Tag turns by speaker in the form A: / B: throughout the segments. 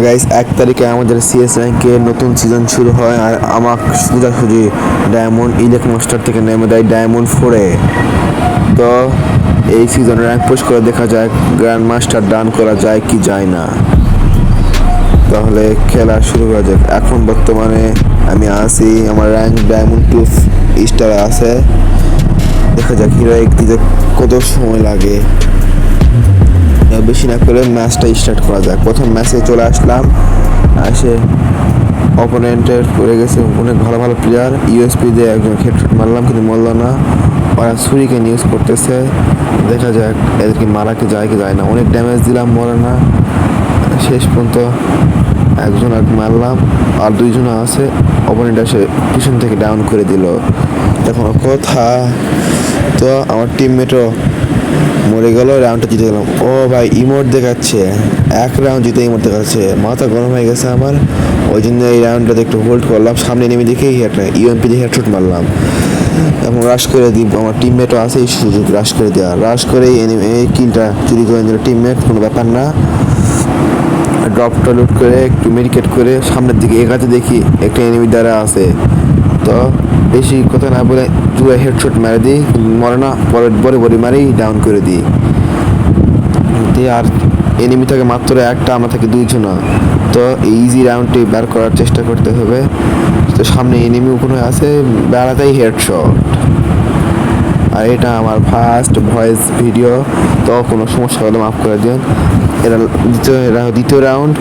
A: Guys 1 তারিখে আমাদের CS র্যাঙ্কের নতুন সিজন শুরু হয় আর আমাকে সোজাসুজি ডায়মন্ড ইলেক মাস্টার থেকে নেমে দেয় ডায়মন্ড 4-এ। তো এই সিজন র্যাঙ্ক পুশ করে দেখা যায় গ্র্যান্ড মাস্টার ডান করা যায় কি যায় না। তাহলে খেলা শুরু করা যাক। এখন বর্তমানে আমি আছি, আমার র্যাঙ্ক ডায়মন্ড 2 স্টারে আছে। দেখা যাক হিরোইক দিতে কত সময় লাগে। বেশি না করে ম্যাচটা স্টার্ট করা যাক। প্রথম ম্যাচে চলে আসলাম, এসে অপোনেন্টের পড়ে গেছে অনেক ভালো ভালো প্লেয়ার। ইউএসপি দিয়ে একজন হেডশট মারলাম কিন্তু মরল না। ওরা ছুরিকে ইউজ করতেছে, দেখা যাক এদেরকে মারা কি যায় না। অনেক ড্যামেজ দিলাম, মরে না। শেষ পর্যন্ত একজন আর মারলাম, আর দুইজন আছে। অপোনেন্ট এসে পিছন থেকে ডাউন করে দিল। এখন কথা তো আমার টিমমেটও মরে গেল, রাউন্ডটা জিতে গেলাম। ও ভাই ইমোট দেখাচ্ছে, এক রাউন্ড জিতে ইমোট দেখাচ্ছে, মাথা গরম হয়ে গেছে আমার। ওই জন্য এই রাউন্ডটাতে একটু হোল্ড করলাম, সামনে নেমে দেখে ইউএমপি দিয়ে হেডশট মারলাম। এখন রাশ করে দিব, আমার টিমমেটও আছে এই সুযোগ রাশ করে দেওয়া। রাশ করে এই কিলটা চুরি করে নিল টিমমেট, কোনো ব্যাপার না। ড্রপটা লুট করে একটু মেডিকেট করে সামনের দিকে এগাতে দেখি একটা এনিমি দ্বারা আছে। তো বেশি কথা না বলে জুড়ে হেডশট মেরে দিই, মরে না। পরে বড়ি মারি ডাউন করে দিই। আর এনিমি থাকে মাত্র একটা, আমরা থাকি দুইজনা। তো ইজি রাউন্ডটি বের করার চেষ্টা করতে হবে। তো সামনে এনিমি ওখানে আছে, বেড়াতেই হেডশট। আর এটা আমার ফার্স্ট ভয়েস ভিডিও, তো কোনো সমস্যা হলে মাফ করে দিন। এরা দ্বিতীয় রাউন্ড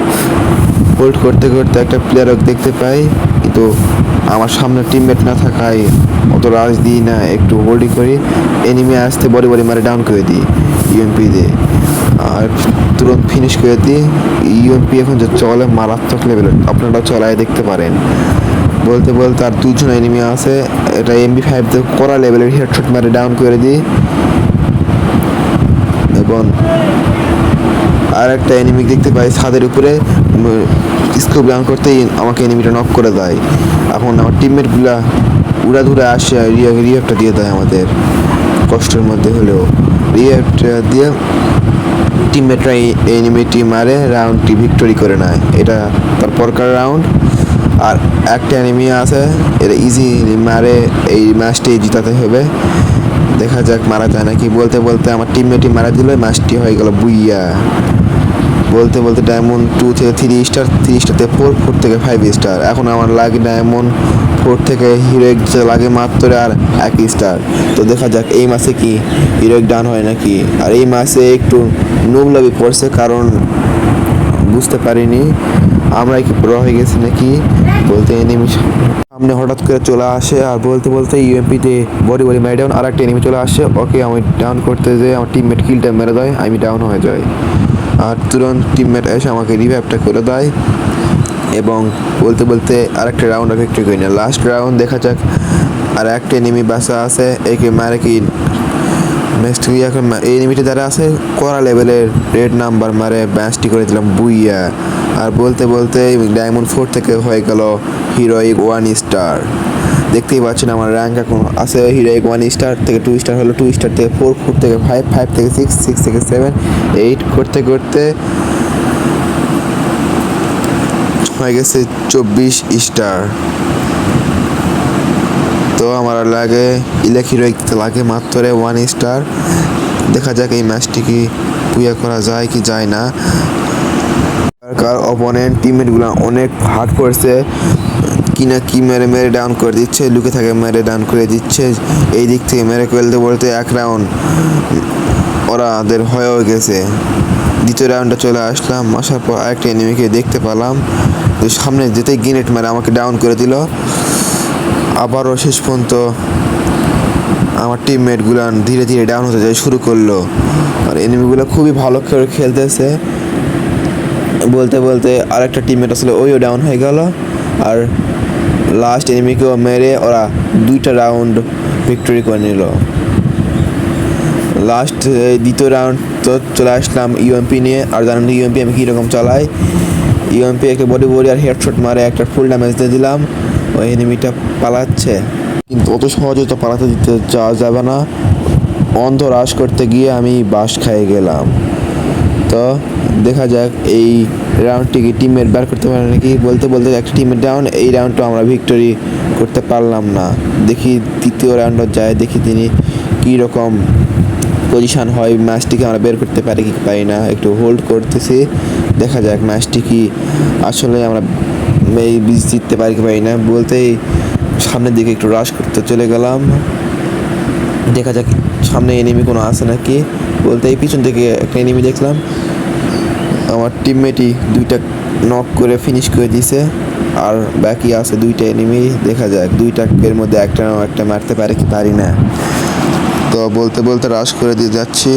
A: হোল্ড করতে করতে একটা প্লেয়ারও দেখতে পাই, কিন্তু আমার সামনে টিমমেট না থাকায় অত রাশ দিই না, একটু হোল্ডই করি। এনিমি আসতে বড়ি মারে ডাউন করে দিই ইউএমপি দিয়ে, আর তুরন্ত ফিনিশ করে দিই। ইউএমপি এখন যে চলে মারাত্মক লেভেলের, আপনারা চলায় দেখতে পারেন। বলতে বলতে আর দুইজন এনিমি আছে, এটা MP5 দিয়ে কড়া লেভেলের হেডশট মারে ডাউন করে দিই। এবং আর একটা এনিমি দেখতে পাই ছাদের উপরে, স্কোপ ডাউন করতেই আমাকে এনিমিটা নক করে দেয়। এখন আমার টিমমেটগুলা উড়াধুরা আসে, রিয়াক্টটা দিয়ে দেয় আমাদের কষ্টের মধ্যে হলেও। রিয়াক্টটা দিয়ে টিমমেটরা এনিমিটি মারে রাউন্ডটি ভিক্টোরি করে নেয়। এটা তার পরকার রাউন্ড। আর একটা এনিমি আছে, এটা ইজি মারে এই ম্যাচটি জিতাতে হবে। দেখা যাক মারা যায় নাকি। বলতে বলতে আমার টিমমেটই মারা দিল, ম্যাচটি হয়ে গেল বুইয়া। বলতে বলতে ডায়মন্ড 2 থেকে 3 স্টার, 3 স্টার থেকে 4, 4 থেকে 5 স্টার। এখন আমার লাগে ডায়মন্ড 4 থেকে হিরোইক লাগে মাত্র আর 1 স্টার। তো দেখা যাক এই মাসে কি হিরোইক ডান হয় নাকি। আর এই মাসে একটু নুব লবি পড়ছে, কারণ বুঝতে পারিনি আমরা কি প্রো হয়ে গেছি নাকি। বলতে এনিমি সামনে হঠাৎ করে চলে আসে, আর বলতে বলতে ইউএমপিতে বডি মেরে ডাউন। আর একটা এনিমি চলে আসে, ওকে আমি ডাউন করতে যাই, আমার টিমমেট কিলটা মেরে দেয়, আমি ডাউন হয়ে যাই। আর তুরন্ত টিমমেট এসে আমাকে রিভাইভটা করে দেয়। এবং বলতে বলতে আরেকটা রাউন্ড ভিক্টরি করি না। লাস্ট রাউন্ড দেখা যাক। আর একটা এনিমি বাসা আছে, একে মারে কি নেক্সট এখন এই এনিমিটি দ্বারা আছে কড়া লেভেলের রেড নাম্বার মারে ব্যাচটি করে দিলাম বুইয়া। আর বলতে বলতে ডায়মন্ড 4 থেকে হয়ে গেল হিরোইক 1 স্টার। দেখতেই পাচ্ছেন আমার র্যাঙ্ক এখন আছে হিরোইক 1 স্টার থেকে 2 স্টার হলো, 2 স্টার থেকে 4, 4 থেকে 5, 5 থেকে 6, 6 থেকে 7, 8 করতে করতে হয়ে গেছে 24 স্টার। তো আমার লাগে ইলেক হিরোইক লাগে মাত্র 1 স্টার। দেখা যাক এই ম্যাচটি কি পুয়া করা যায় কি যায় না। কার অপোনেন্ট টিমমেটগুলো অনেক হার্ড করছে, কিনা কি মেরে ডাউন করে দিচ্ছে, লুকে থাকে মেরে ডাউন করে দিচ্ছে। এই দিক থেকে মেরে খেলতে বলতে এক রাউন্ড ওদের হয়েও গেছে। দ্বিতীয় রাউন্ডে চলে আসলাম, আসার পর আরেকটা এনিমিকে দেখতে পেলাম, তো সামনে যেতেই গ্রেনেড মেরে আমাকে ডাউন করে দিল। আবারও শেষ পর্যন্ত আমার টিমমেটগুলো ধীরে ধীরে ডাউন হতে যায় শুরু করলো। আর এনিমিগুলো খুবই ভালো করে খেলতেছে। বলতে বলতে আরেকটা টিমমেট আসলে ওইও ডাউন হয়ে গেল। আর লাস্ট এনিমিকেও মেরে ওরা 2টা রাউন্ড ভিক্টোরি করে নিল। লাস্ট দ্বিতীয় রাউন্ড তো চলে আসলাম ইউএমপি নিয়ে। আর জানেন ইউএমপি আমি কীরকম চালাই। ইউএমপি একটা বডি আর হেডশট মারে একটা ফুল ড্যামেজ দিয়ে দিলাম। ওই এনিমিটা পালাচ্ছে, কিন্তু অত সহজে তো পালাতে দিতে যাওয়া যাবে না। অন্ধ রাশ করতে গিয়ে আমি বাস খেয়ে গেলাম। তো দেখা যাক এই রাউন্ডটিকে টিমমেট বার করতে পারে নাকি। বলতে বলতে একটা টিমমেট ডাউন, এই রাউন্ডটা আমরা ভিক্টোরি করতে পারলাম না। দেখি তৃতীয় রাউন্ডে যায়, দেখি তিনি কী রকম পজিশান হয়, ম্যাচটিকে আমরা বের করতে পারি কি পারি না। একটু হোল্ড করতেছি, দেখা যাক ম্যাচটি কি আসলে আমরা এই জিততে পারি কি পারি না। বলতেই সামনের দিকে একটু রাশ করতে চলে গেলাম, দেখা যাক সামনে এনিমি কোনো আছে নাকি। বলতে এই পিছন থেকে একটা এনিমি দেখলাম, আমার টিমমেটই দুইটা নক করে ফিনিশ করে দিয়েছে, আর বাকি আছে দুইটা এনিমি। দেখা যাক দুইটার মধ্যে একটা মারতে পারে কি পারি না। তো বলতে বলতে রাশ করে দিয়ে যাচ্ছি।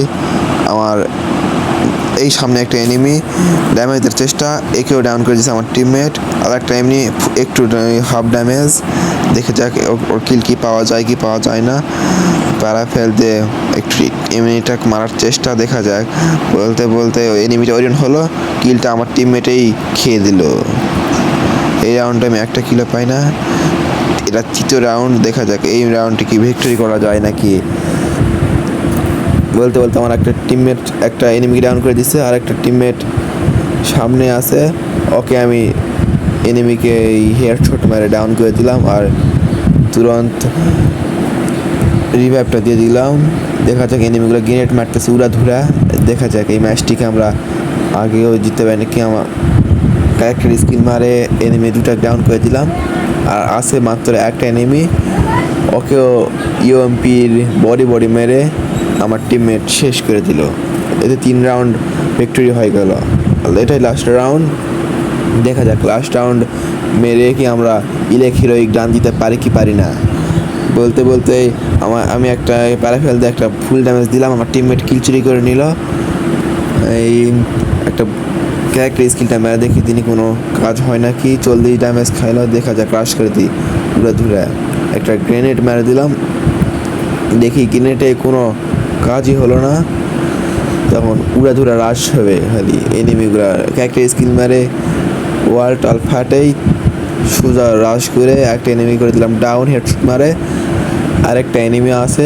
A: আমার এই সামনে একটা এনিমি ড্যামেজের চেষ্টা, একেও ডাউন করে দিয়েছে আমার টিমমেট। আর একটা এমনি একটু হাফ ড্যামেজ, দেখে যাক ওর কিল কি পাওয়া যায় কি পাওয়া যায় না। প্যারা ফেলতে একটু এনিমিটা মারার চেষ্টা, দেখা যাক। বলতে বলতে এনিমিটা ওরিয়ন হলো, কিলটা আমার টিমমেটেই খেয়ে দিল। এই রাউন্ডে আমি একটা কিলো পাই না। এটা তৃতীয় রাউন্ড, দেখা যাক এই রাউন্ডটি কি ভিক্টরি করা যায় নাকি। বলতে বলতে আমার একটা টিমমেট একটা এনিমিকে ডাউন করে দিচ্ছে, আর একটা টিমমেট সামনে আছে, ওকে আমি এনিমিকে হেডশট মেরে ডাউন করে দিলাম, আর তুরন্ত রিভাইভটা দিয়ে দিলাম। দেখা যাক এনিমিগুলো গ্রেনেড মারতেছে উড়াধুরা। দেখা যাক এই ম্যাচটিকে আমরা আগেও জিততে পারি নাকি। আমার ক্যারেক্টার স্কিল মারে এনিমি দুটা ডাউন করে দিলাম, আর আছে মাত্র একটা এনিমি, ওকেও ইউএমপির বডি মেরে আমার টিমমেট শেষ করে দিল। এতে 3 রাউন্ড ভিক্টোরি হয়ে গেল। এটাই লাস্ট রাউন্ড, দেখা যাক লাস্ট রাউন্ড মেরে কি আমরা ইলেক হিরোইক ডান দিতে পারি কি পারি না। বলতে বলতে আমি একটা প্যারা ফেলতে একটা ফুল ড্যামেজ দিলাম, আমার টিমমেট কিল চুরি করে নিল। এই একটা ক্যারেক্টার স্কিলটা মেরে দেখি তিনি কোনো কাজ হয় নাকি। 40 ড্যামেজ খাইলো, দেখা যাক ক্রাশ করে দিই উড়াধুরা। একটা গ্রেনেড মেরে দিলাম, দেখি গ্রেনেডে কোনো কাজই হলো না। তখন উড়াধুরা রাশ হবে খালি এনিমিগুলা, ক্যারেক্টার স্কিল মেরে ওয়াল টাল ফাটেই সোজা রাশ করে একটা এনিমি করে দিলাম ডাউন, হেডশট মারে। আরেকটা এনিমি আছে,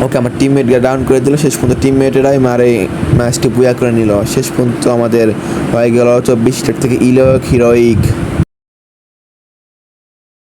A: ওকে আমার টিমমেটকে ডাউন করে দিল। শেষ পর্যন্ত টিমমেটেরাই মারে ম্যাচটি বুয়া করে নিল। শেষ পর্যন্ত আমাদের হয়ে গেল 24 থেকে ইলেক হিরোইক।